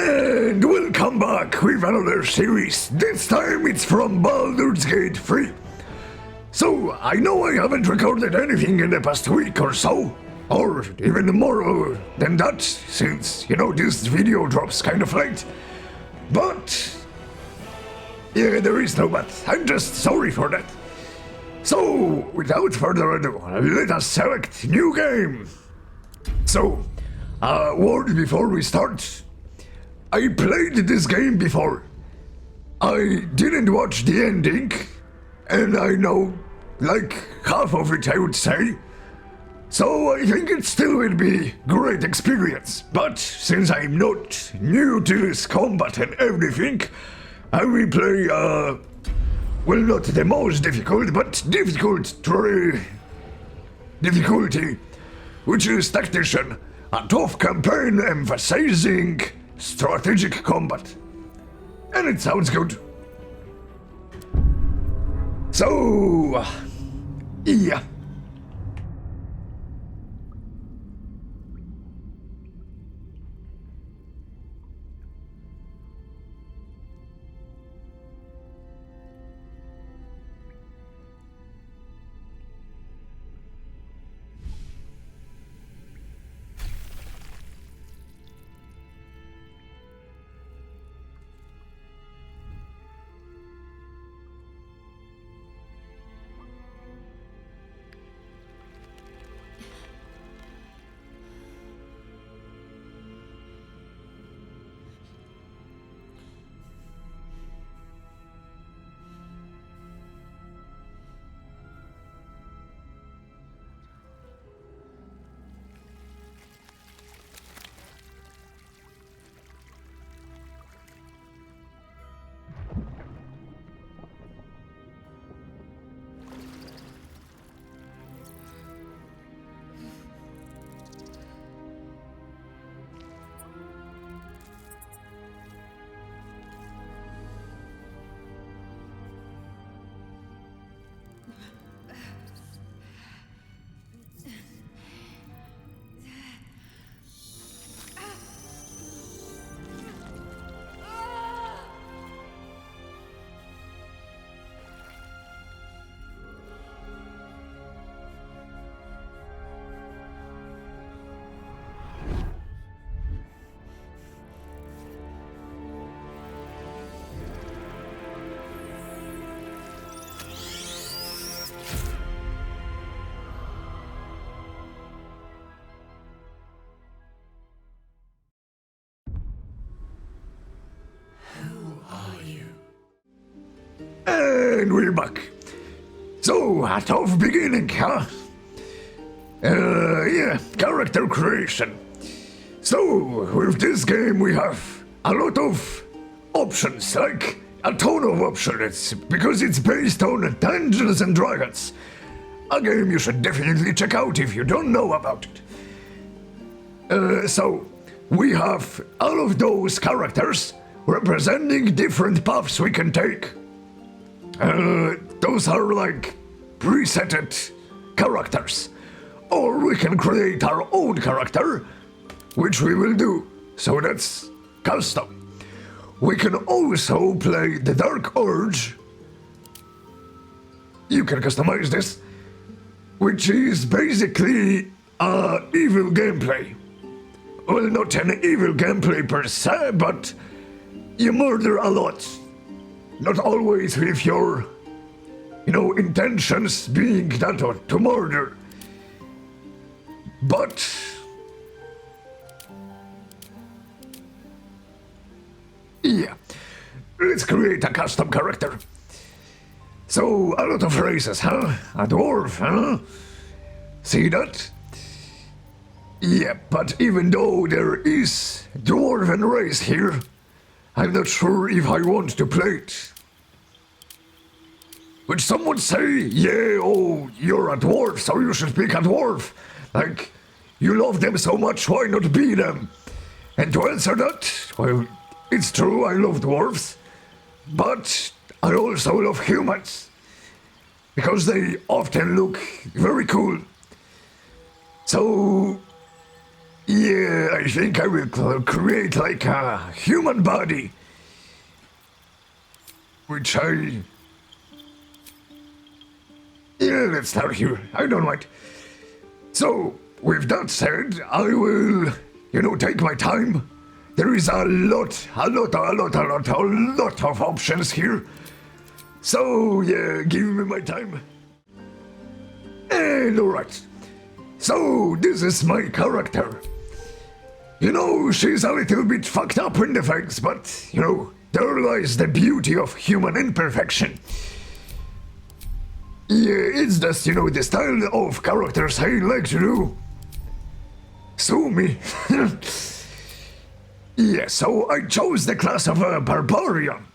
And welcome back with another series. This time it's from Baldur's Gate 3. So, I know I haven't recorded anything in the past week or so, or even more than that, since, this video drops kind of late. But, yeah, there is no but. I'm just sorry for that. So, without further ado, let us select new game. So, a word before we start. I played this game before. I didn't watch the ending, and I know, like, half of it I would say. So I think it still will be great experience. But since I'm not new to this combat and everything, I will play, well, not the most difficult, but difficult difficulty, which is Tactician, a tough campaign emphasizing strategic combat. And it sounds good. So, yeah. And we're back. So, a tough beginning, huh? Yeah, character creation. So, with this game we have a lot of options, like a ton of options, because it's based on Dungeons and Dragons. A game you should definitely check out if you don't know about it. So, we have all of those characters representing different paths we can take. Those are like presetted characters. Or we can create our own character, which we will do. So that's custom. We can also play the Dark Urge. You can customize this, which is basically evil gameplay. Well, not an evil gameplay per se, but you murder a lot. Not always with your, intentions being that or to murder. But yeah, let's create a custom character. So, a lot of races, huh? A dwarf, huh? See that? Yeah, but even though there is dwarven race here, I'm not sure if I want to play it. Would someone say, yeah, oh, you're a dwarf, so you should pick a dwarf? Like, you love them so much, why not be them? And to answer that, well, it's true, I love dwarves, but I also love humans, because they often look very cool. So, Yeah, I think I will create like a human body. Which I... Yeah, let's start here. I don't mind. So, with that said, I will, take my time. There is a lot of options here. So, yeah, give me my time. And alright. So, this is my character. She's a little bit fucked up in the face, but, there lies the beauty of human imperfection. Yeah, it's just, the style of characters I like to do. Sue me. Yeah, so I chose the class of a barbarian.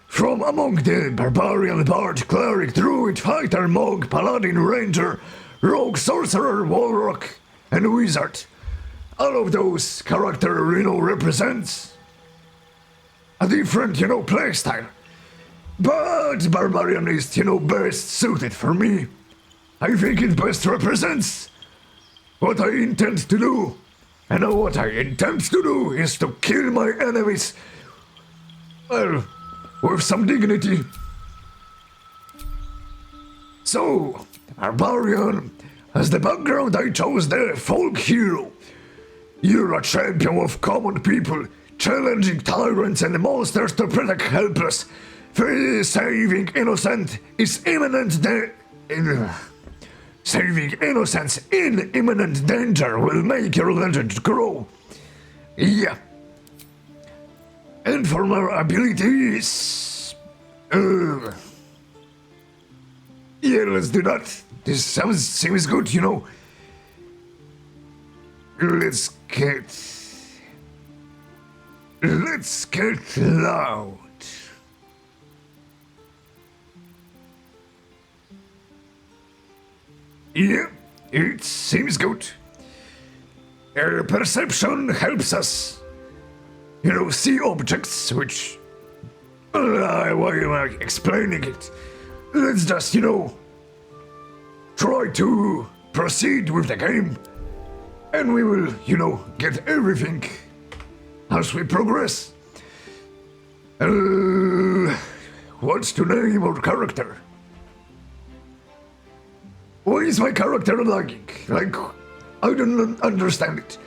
From among the barbarian, bard, cleric, druid, fighter, monk, paladin, ranger, rogue, sorcerer, warlock, and wizard. All of those characters, represents a different, playstyle. But barbarian is, best suited for me. I think it best represents what I intend to do. And what I intend to do is to kill my enemies, well, with some dignity. So, barbarian, as the background I chose the folk hero. You're a champion of common people, challenging tyrants and monsters to protect helpless. Saving innocent is saving innocence in imminent danger will make your legend grow. Yeah. And for my abilities... yeah, let's do that. This seems good, Let's get loud. Yeah, it seems good. Perception helps us, see objects, which... why am I explaining it? Let's just, try to proceed with the game, and we will, get everything as we progress. What's to name our character? Why is my character lagging? I don't understand it.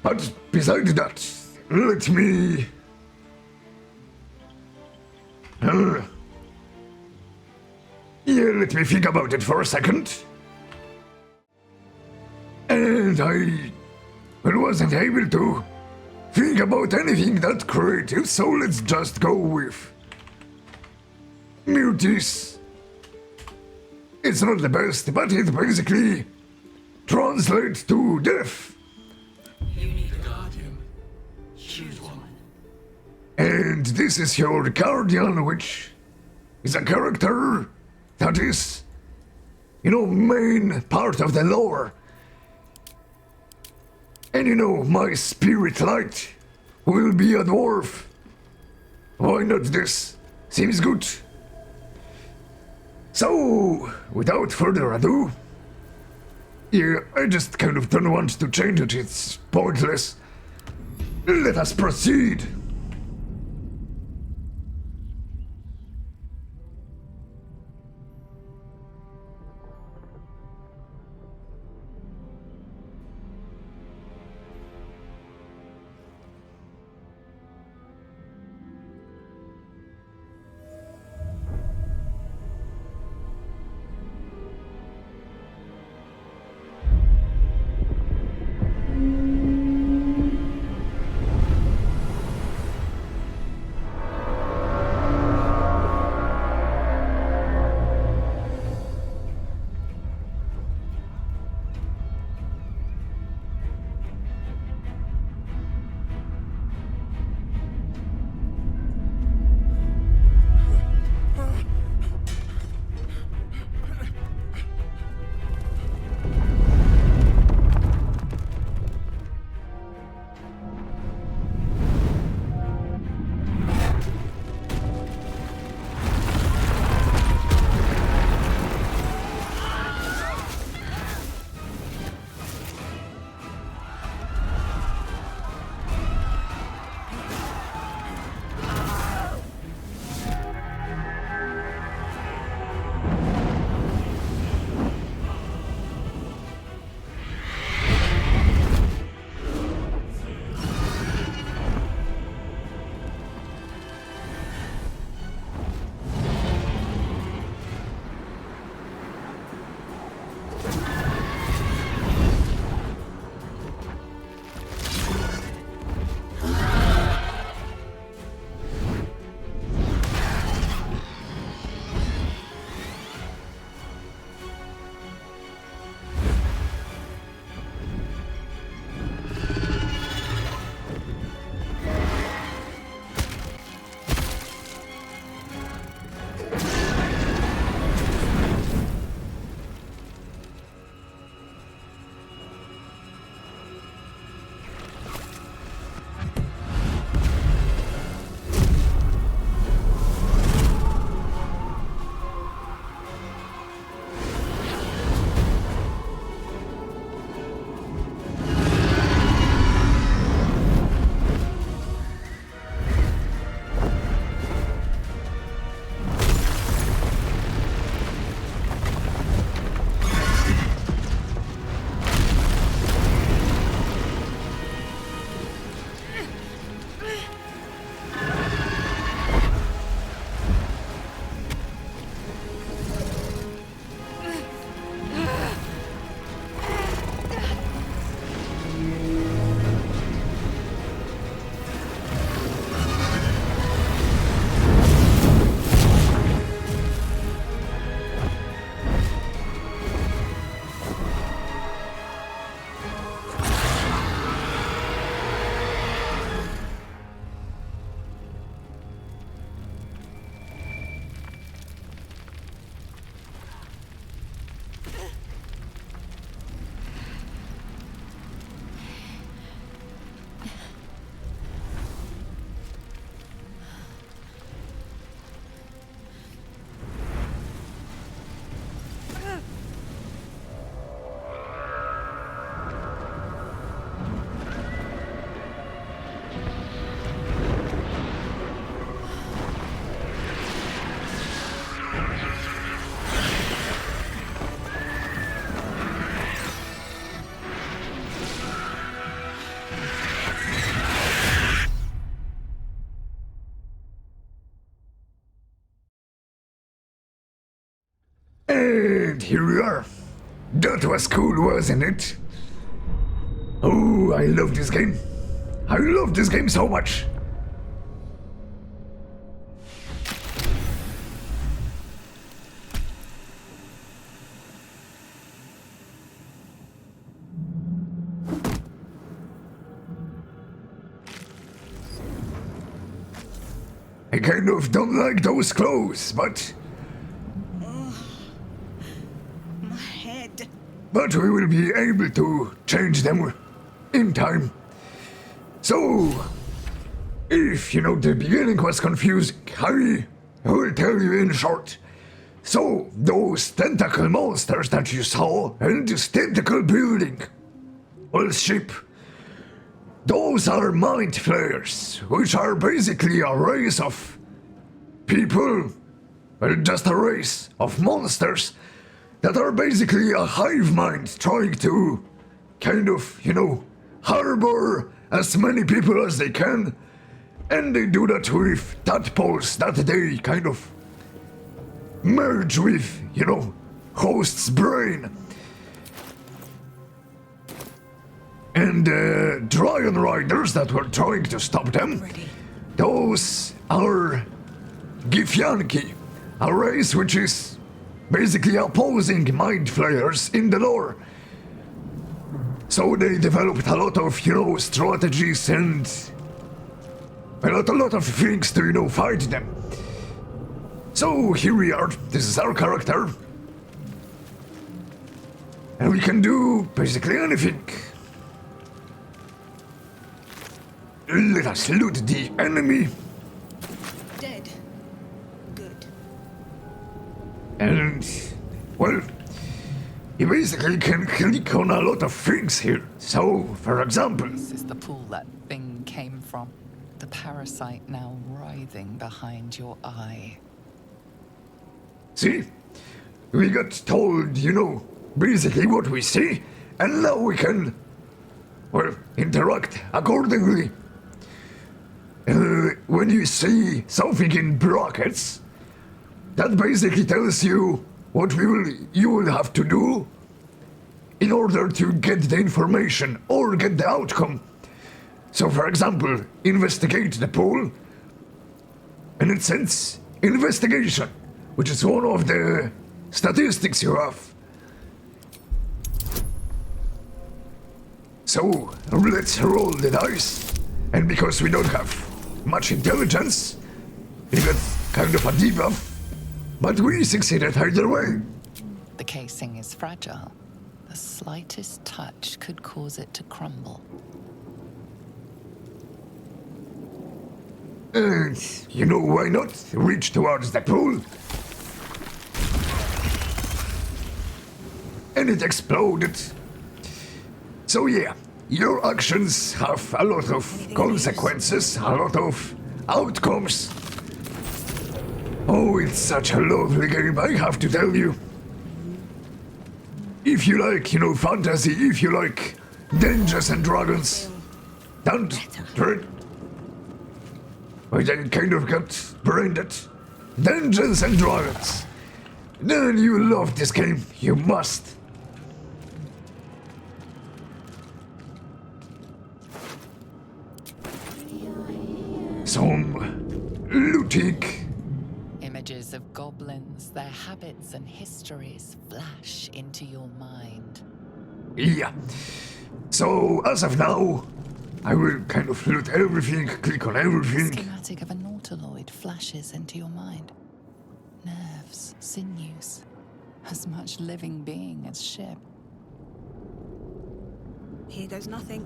But besides that, let me... yeah, let me think about it for a second. And I wasn't able to think about anything that creative, so let's just go with... Mutis. It's not the best, but it basically translates to death. You need a guardian. Choose one. And this is your guardian, which is a character that is, main part of the lore. And my spirit light will be a dwarf. Why not this? Seems good. So, without further ado, yeah, I just kind of don't want to change it, it's pointless. Let us proceed. And here we are. That was cool, wasn't it? Oh, I love this game. I love this game so much. I kind of don't like those clothes, but My head. we will be able to change them in time. So, if you know the beginning was confusing, I will tell you in short. So, those tentacle monsters that you saw in this tentacle building, well, ship, those are mind flayers, which are basically a race of people, well, just a race of monsters that are basically a hive mind trying to kind of, harbor as many people as they can, and they do that with tadpoles that they kind of merge with, host's brain. And Dragon Riders that were trying to stop them, those are Githyanki, a race which is basically opposing mind flayers in the lore. So they developed a lot of, strategies and a lot of things to, fight them. So here we are, this is our character. And we can do basically anything. Let us loot the enemy. Dead. Good. And, well, you basically can click on a lot of things here. So, for example, This is the pool that thing came from. The parasite now writhing behind your eye. see? We got told, basically what we see, and now we can, well, interact accordingly. When you see something in brackets, that basically tells you what you will have to do in order to get the information or get the outcome. So, for example, investigate the pool, and it says investigation, which is one of the statistics you have. So, let's roll the dice, and because we don't have much intelligence, we got kind of a debuff, but we succeeded either way. The casing is fragile. The slightest touch could cause it to crumble. And why not reach towards the pool? And it exploded. So yeah, your actions have a lot of consequences, a lot of outcomes. Oh, it's such a lovely game, I have to tell you. If you like, fantasy, if you like Dungeons and Dragons, I kind of got branded Dungeons and Dragons, then you love this game, you must. Some looting. Images of goblins, their habits and histories flash into your mind. Yeah. So, as of now, I will kind of loot everything, click on The everything. schematic of a nautiloid flashes into your mind. Nerves, sinews, as much living being as ship. Here goes nothing.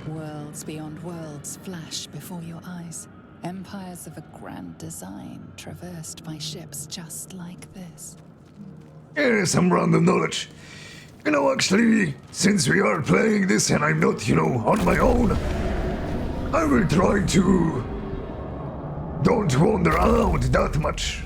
Worlds beyond worlds flash before your eyes. Empires of a grand design traversed by ships just like this. Yeah, some random knowledge. Actually, since we are playing this and I'm not, on my own, I will try to don't wander around that much.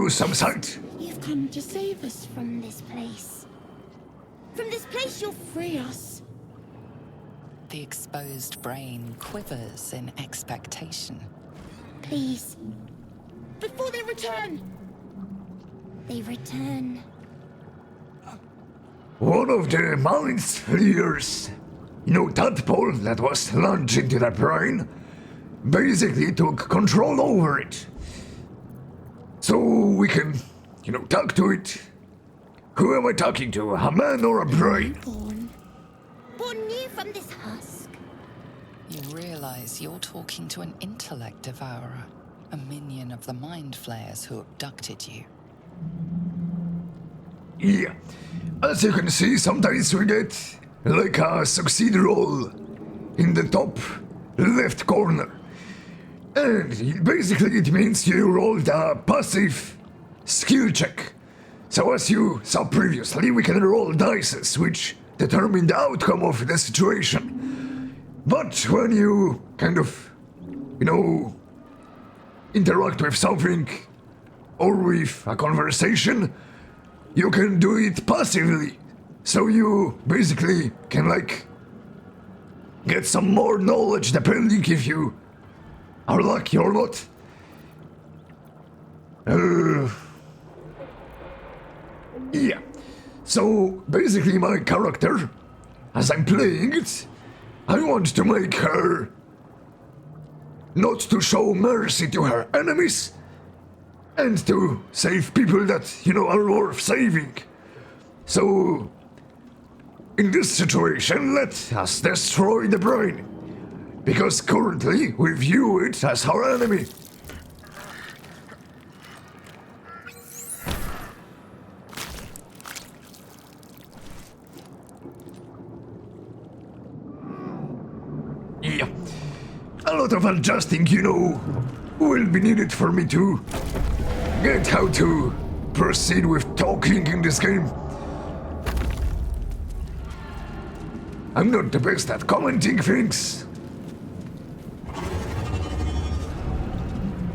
you some sight. You've come to save us from this place. From this place, you'll free us. The exposed brain quivers in expectation. Please. Before they return. They return. One of the mind's flayers, tadpole that was launched into the brain, basically took control over it. So we can, talk to it. Who am I talking to, a man or a brain? Born new from this husk. You realize you're talking to an intellect devourer, a minion of the mind flayers who abducted you. Yeah. As you can see, sometimes we get like a succeed roll in the top left corner. And basically it means you rolled a passive skill check. So as you saw previously, we can roll dice which determine the outcome of the situation. But when you kind of, interact with something or with a conversation, you can do it passively. So you basically can get some more knowledge depending if you are lucky or not. Yeah. So basically my character, as I'm playing it, I want to make her not to show mercy to her enemies and to save people that, are worth saving. So in this situation, let us destroy the brain, because currently we view it as our enemy. Yeah, a lot of adjusting, will be needed for me to get how to proceed with talking in this game. I'm not the best at commenting things.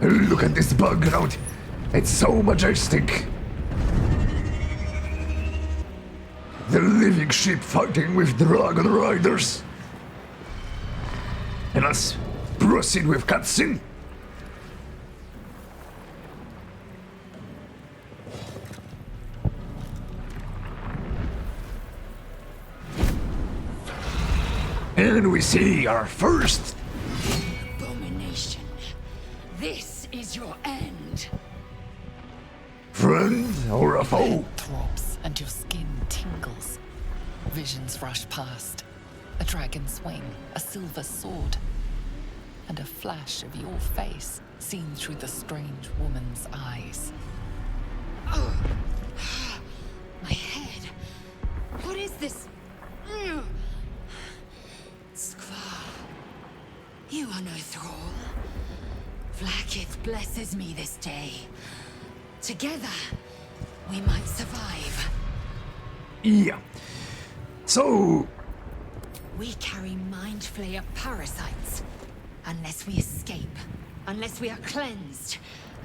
Look at this background. It's so majestic. The living ship fighting with dragon riders. And let's proceed with cutscene. And we see our first Abomination. This is your end. friend or a foe. Throbs and your skin tingles. Visions rush past. A dragon's wing, a silver sword, and a flash of your face seen through the strange woman's eyes. My head. What is this? Skvar. You are no thrall. Vlaakith blesses me this day. Together, we might survive. Yeah. So, We carry mind flayer parasites. Unless we escape, unless we are cleansed,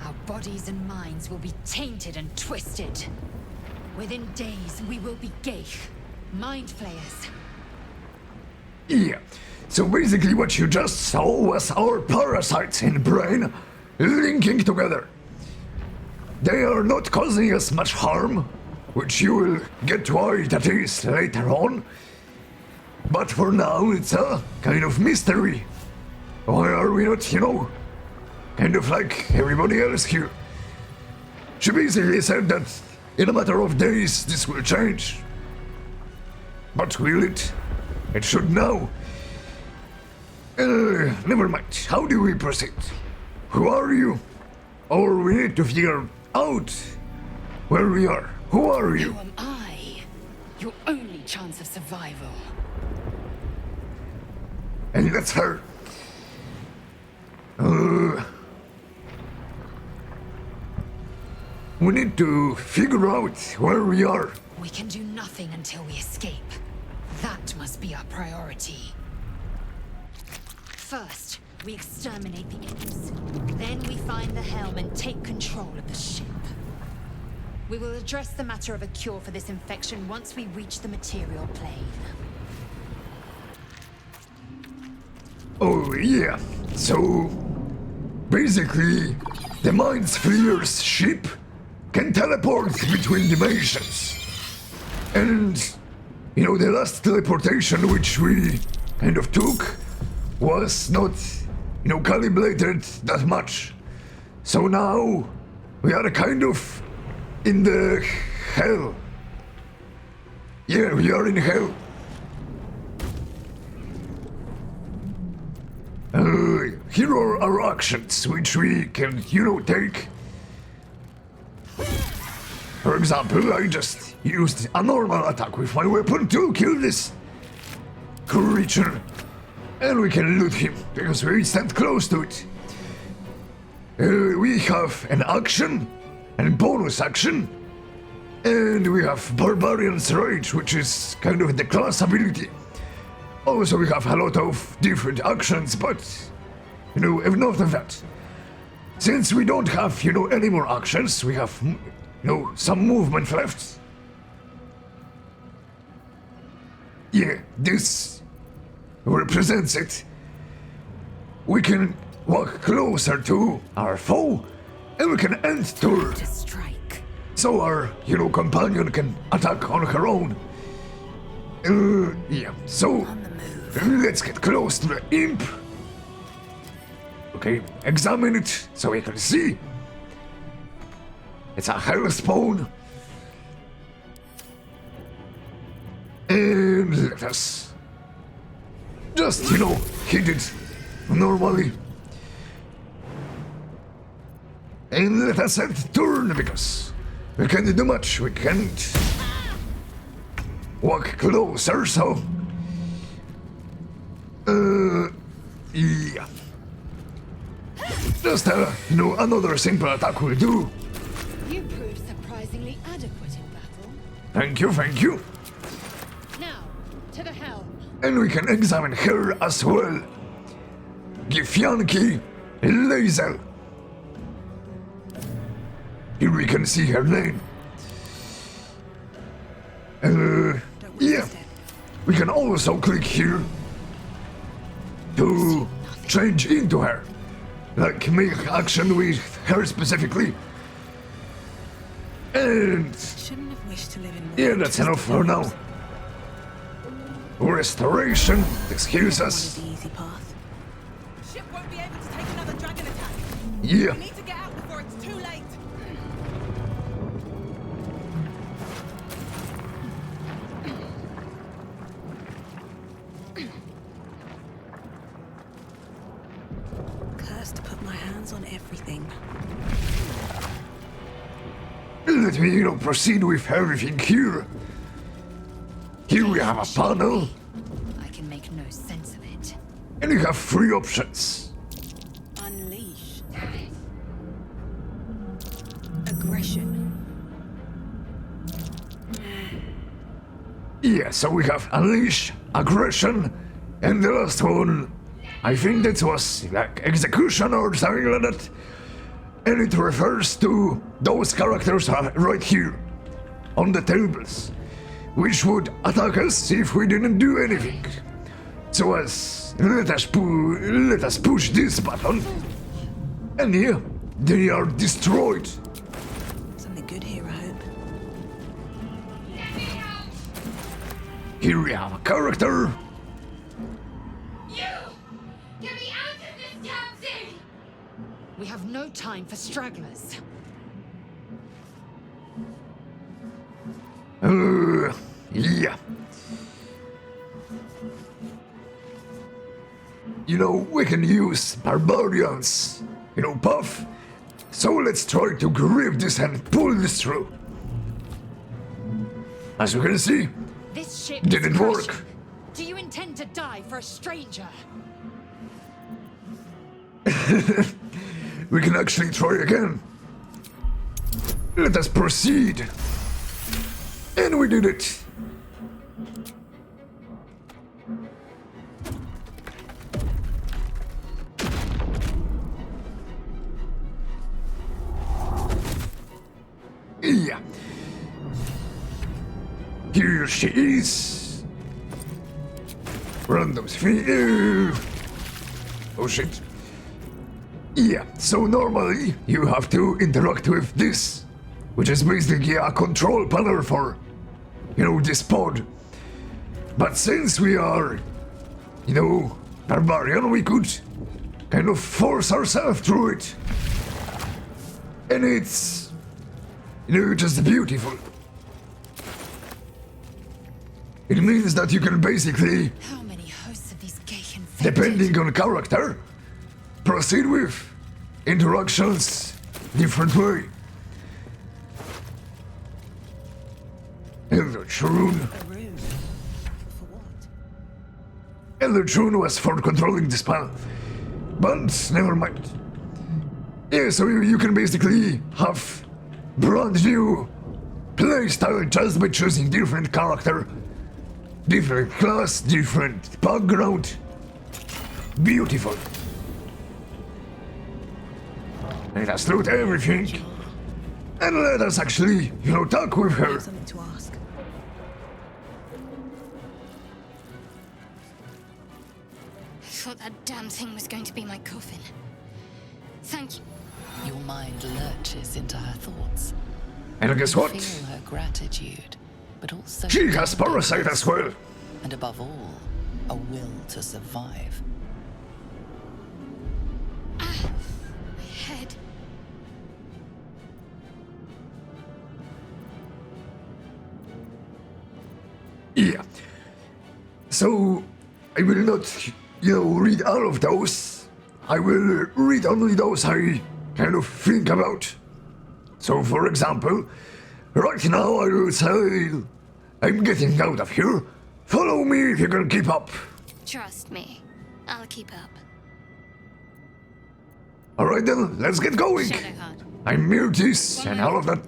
our bodies and minds will be tainted and twisted. Within days, we will be Geich, mind flayers. yeah. So basically what you just saw was our parasites in brain linking together. They are not causing us much harm, which you will get why that is later on. But for now, it's a kind of mystery. Why are we not, kind of like everybody else here? She basically said that in a matter of days this will change. But will it? It should now. Never mind. How do we proceed? Who are you? Or we need to figure out where we are. Who are you? Who am I? Your only chance of survival. And that's her. We need to figure out where we are. We can do nothing until we escape. That must be our priority. First, we exterminate the imps. Then we find the helm and take control of the ship. We will address the matter of a cure for this infection once we reach the material plane. Oh, yeah. So, basically, the Mind Flayer's ship can teleport between dimensions. And, you know, the last teleportation which we kind of took was not, you know, calibrated that much. So now, we are kind of in the hell. Yeah, we are in hell. Here are our actions, which we can, you know, take. For example, I just used a normal attack with my weapon to kill this creature. And we can loot him, because we stand close to it. We have an action, and bonus action, and we have Barbarian's Rage, which is kind of the class ability. Also, we have a lot of different actions, but, you know, enough of that. Since we don't have, you know, any more actions, we have, you know, some movement left. Yeah, this represents it. We can walk closer to our foe, and we can end turn. To strike. So our, you know, companion can attack on her own. Yeah, so let's get close to the imp. Okay, examine it so we can see. It's a hellspawn. And let us just, you know, hit it normally. And let us end turn because we can't do much. We can't walk closer, so yeah. Just you know, another simple attack will do. You proved surprisingly adequate in battle. Thank you, thank you. Now, to the helm. And we can examine her as well. Gifyanki Lazel. Here we can see her name. Yeah. We can also click here to change into her. Like make action with her specifically. And Shouldn't have wished to live in yeah, that's enough for now. Restoration, this heals us. the easy path. Ship won't be able to take another dragon attack. Yeah. We need to get out before it's too late. Cursed to put my hands on everything. Let me, you know, proceed with everything here. Here we have a panel, I can make no sense of it. and you have three options. Unleash. Aggression. Yeah, so we have unleash, aggression, and the last one, I think that was like execution or something like that. And it refers to those characters right here, on the tables, which would attack us if we didn't do anything. So let us push this button, and yeah, they are destroyed. Something good here, I hope. Here we have a character. You! Get me out of this damn thing! We have no time for stragglers. Yeah. You know, we can use barbarians, you know, buff. So let's try to grip this and pull this through. As you can see, This ship didn't is work. crashing. Do you intend to die for a stranger? We can actually try again. Let us proceed. And we did it. Yeah, Here she is. Random sphere. Oh shit. Yeah, so normally you have to interact with this, which is basically a control panel for, this pod. But since we are, barbarian, we could kind of force ourselves through it. And it's, just beautiful. It means that you can basically, How many hosts of these gay infected? depending on character, proceed with interactions different way. Eldritch Rune. A rune. For what? Eldritch Rune was for controlling the spell. But never mind. Yeah, so you can basically have brand new playstyle just by choosing different character, different class, different background. Beautiful. Let us loot everything. And let us actually, talk with her. Something to ask. I thought that damn thing was going to be my coffin. Thank you. Your mind lurches into her thoughts. And guess You what? feel her gratitude, but also She has parasite as well. and above all, a will to survive. My head. Yeah. So, I will not, read all of those. I will read only those I kind of think about. So, for example, right now I will say, I'm getting out of here. Follow me if you can keep up. Trust me. I'll keep up. Alright then, let's get going. Shadowheart. I'm Mirtis and all of that.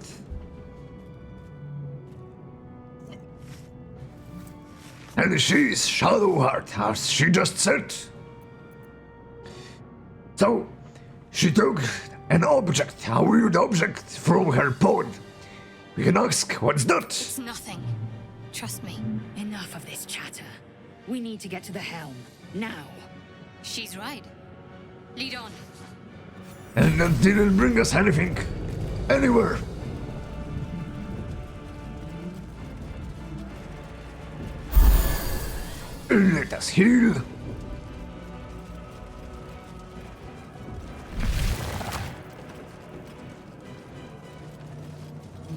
And she's Shadowheart, as she just said. So, she took an object, a weird object, from her pod. We can ask, what's that? It's nothing. Trust me. Enough of this chatter. We need to get to the helm. Now. She's right. Lead on. And that didn't bring us anything. Anywhere. Let us heal.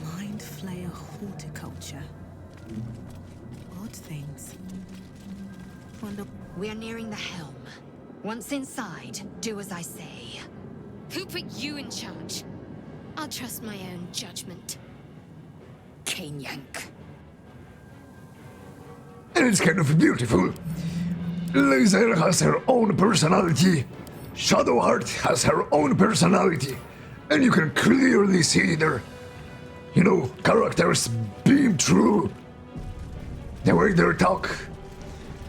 Mind flayer horticulture. Odd things. Wonder. We are nearing the helm. Once inside, do as I say. Who put you in charge? I'll trust my own judgment. Yank. And it's kind of beautiful. Laser has her own personality. Shadowheart has her own personality. And you can clearly see their, characters beam through the way they talk.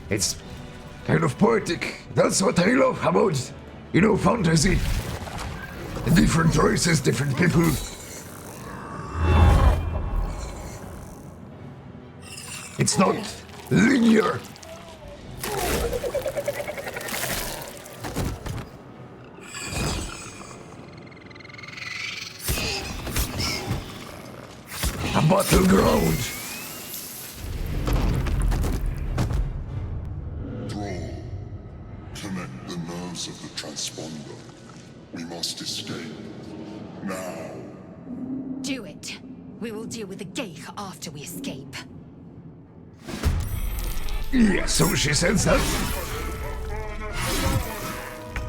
It's kind of poetic. That's what I love about, fantasy. Different races, different people. It's not linear. A battleground. Thrall, connect the nerves of the transponder. We must escape. Now. Do it. We will deal with the Geich after we escape. Yeah, so she says that.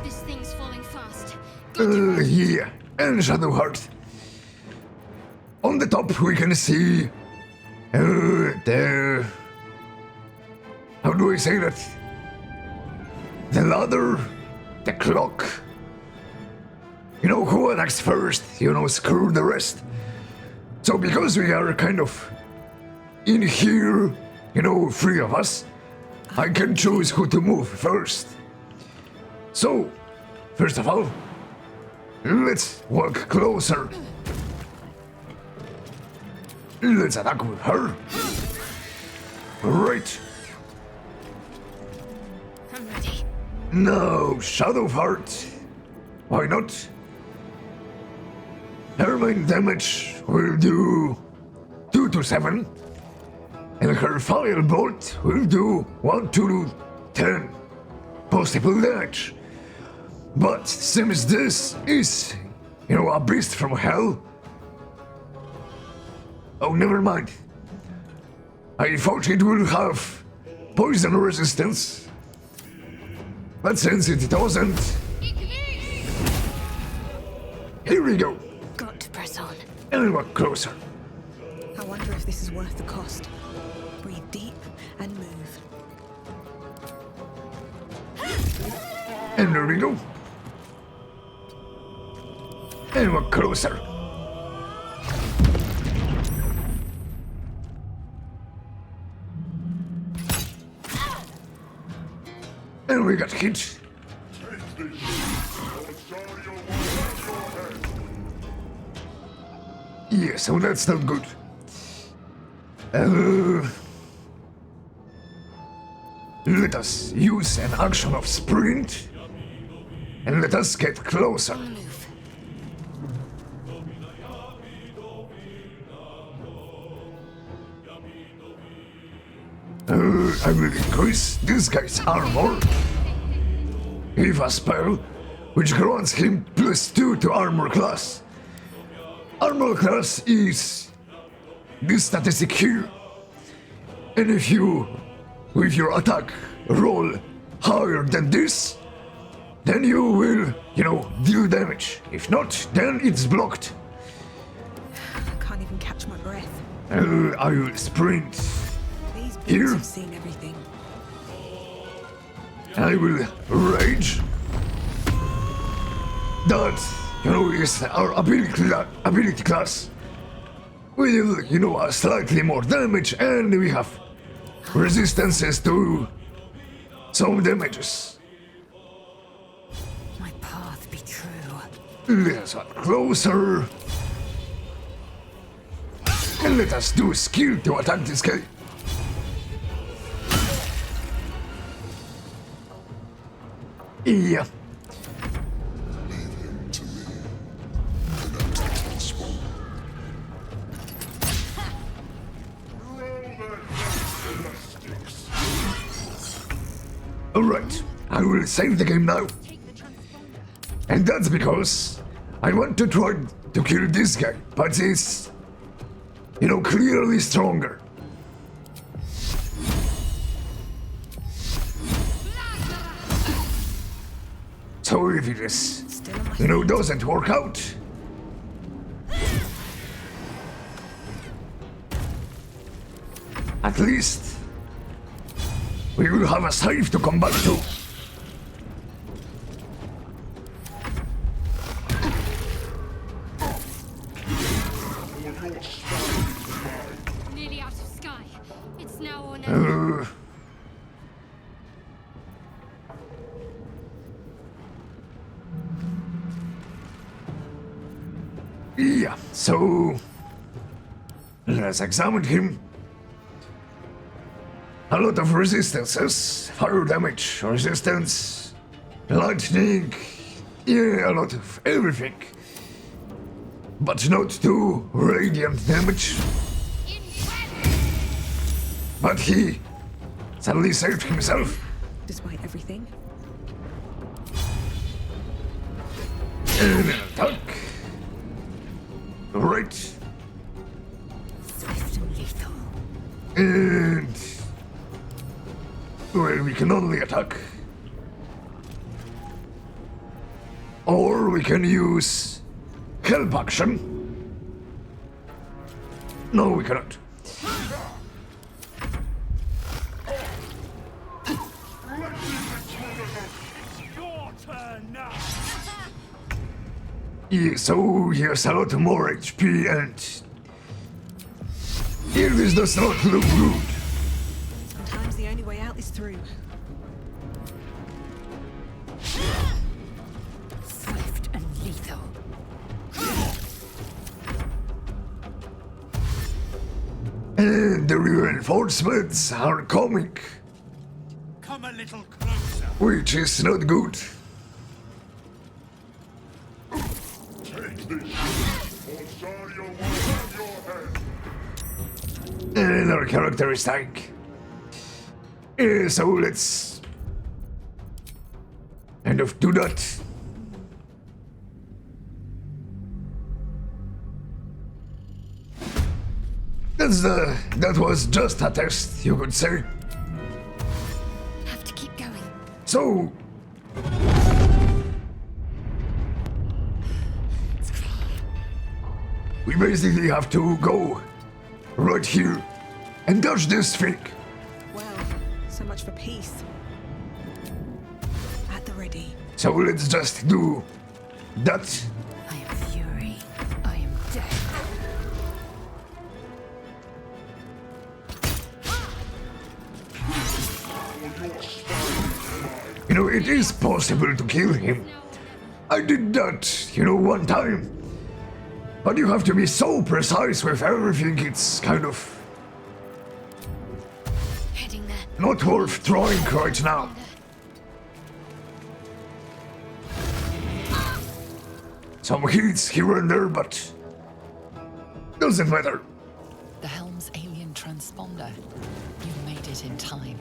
This thing's falling fast. Yeah, and Shadowheart. On the top we can see the... How do I say that? The ladder, the clock. Who attacks first, screw the rest. So because we are kind of in here, three of us, I can choose who to move first. So, first of all, let's walk closer. Let's attack with her. Right. I'm ready. Now, Shadow of Heart. Why not? Her main damage will do 2 to 7, and her Fire Bolt will do 1 to 10 possible damage. But since this is, a beast from hell. Oh, never mind. I thought it would have poison resistance, but since it doesn't, here we go. Got to press on. And we're closer. I wonder if this is worth the cost. Breathe deep and move. And there we go. And we're closer. And we got hit. Yeah, so that's not good. Let us use an action of sprint, and let us get closer. I will increase this guy's armor. Give a spell which grants him +2 to armor class. Armor class is this statistic here. And if you, with your attack, roll higher than this, then you will, deal damage. If not, then it's blocked. I can't even catch my breath. I will sprint These boots here. have seen everything. I will rage. That, is our ability class. We'll, a slightly more damage, and we have resistances to some damages. My path be true. Let us get closer. And let us do a skill to attack this guy. Yeah. Leave him to me. Connect the transponder. Alright, I will save the game now. And that's because I want to try to kill this guy, but he's, clearly stronger. So if it is, doesn't work out, at least we will have a save to come back to. Nearly out of sky. It's now or never. Yeah, so let's examine him. A lot of resistances, fire damage, resistance, lightning, yeah, a lot of everything. But not to radiant damage. But he suddenly saved himself. Despite everything. And an attack. Right. Swift and lethal. And well, we can only attack. Or we can use help action. No, we cannot. Yeah, so he has a lot more HP and here this does not look good. Sometimes the only way out is through. Swift and lethal. And the reinforcements are coming, Come a little closer. which is not good. Take this, or Zarya will have your head. And our character is dying. So let's kind of do that. That was just a test, you could say. Have to keep going. So, we basically have to go right here and dodge this thing. Well, so much for peace. At the ready. So let's just do that. I am fury. I am death. You know, it is possible to kill him. I did that, one time. But you have to be so precise with everything, it's kind of Heading there. not worth trying right now. Some hits here and there, but doesn't matter. The helm's alien transponder. You made it in time.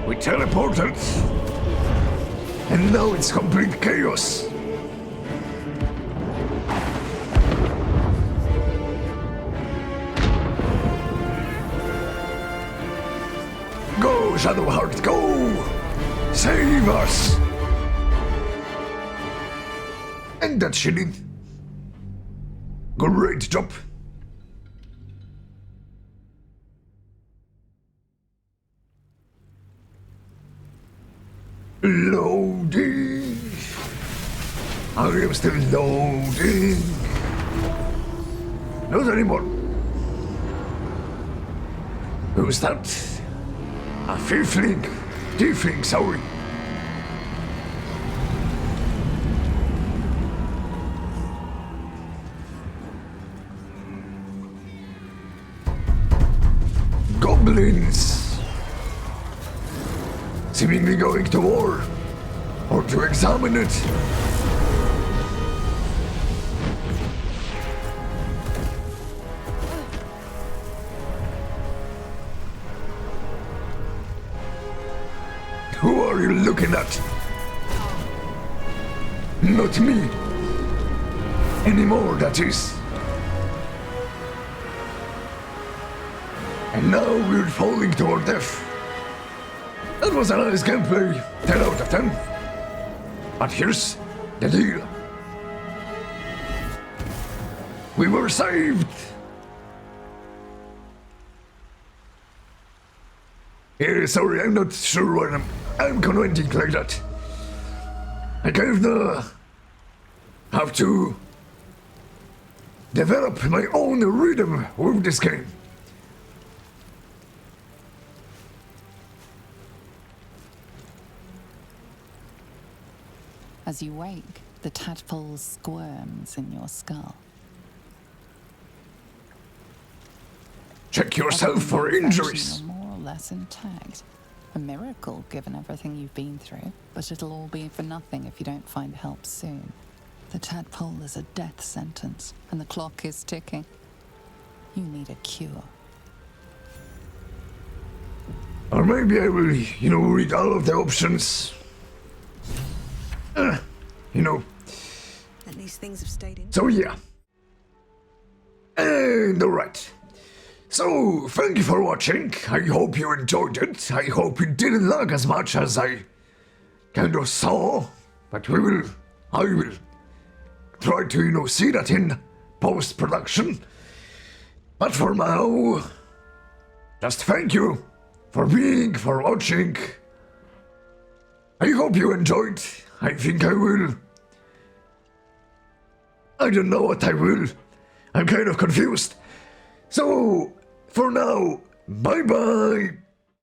We teleported, and now it's complete chaos. Go, Shadowheart, go! Save us! And that she did. Great job. Loading. I am still loading. Not anymore. Who's that? A tiefling. Tiefling, sorry. Goblins. Seemingly going to war, or to examine it. Who are you looking at? Not me. Anymore, that is. And now we're falling to our death. That was a nice gameplay, 10 out of 10. But here's the deal. We were saved. Yeah, sorry, I'm not sure why I'm commenting like that. I kind of have to develop my own rhythm with this game. As you wake, the tadpole squirms in your skull. Check yourself for injuries. You're more or less intact. A miracle, given everything you've been through, but it'll all be for nothing if you don't find help soon. The tadpole is a death sentence, and the clock is ticking. You need a cure. Or maybe I will, read all of the options. At least things have stayed in. So yeah. And alright. So, thank you for watching. I hope you enjoyed it. I hope it didn't lag as much as I kind of saw But I will try to, see that in post-production. But for now, just thank you for watching. I hope you enjoyed. I think I will. I don't know what I will. I'm kind of confused. So, for now, bye-bye.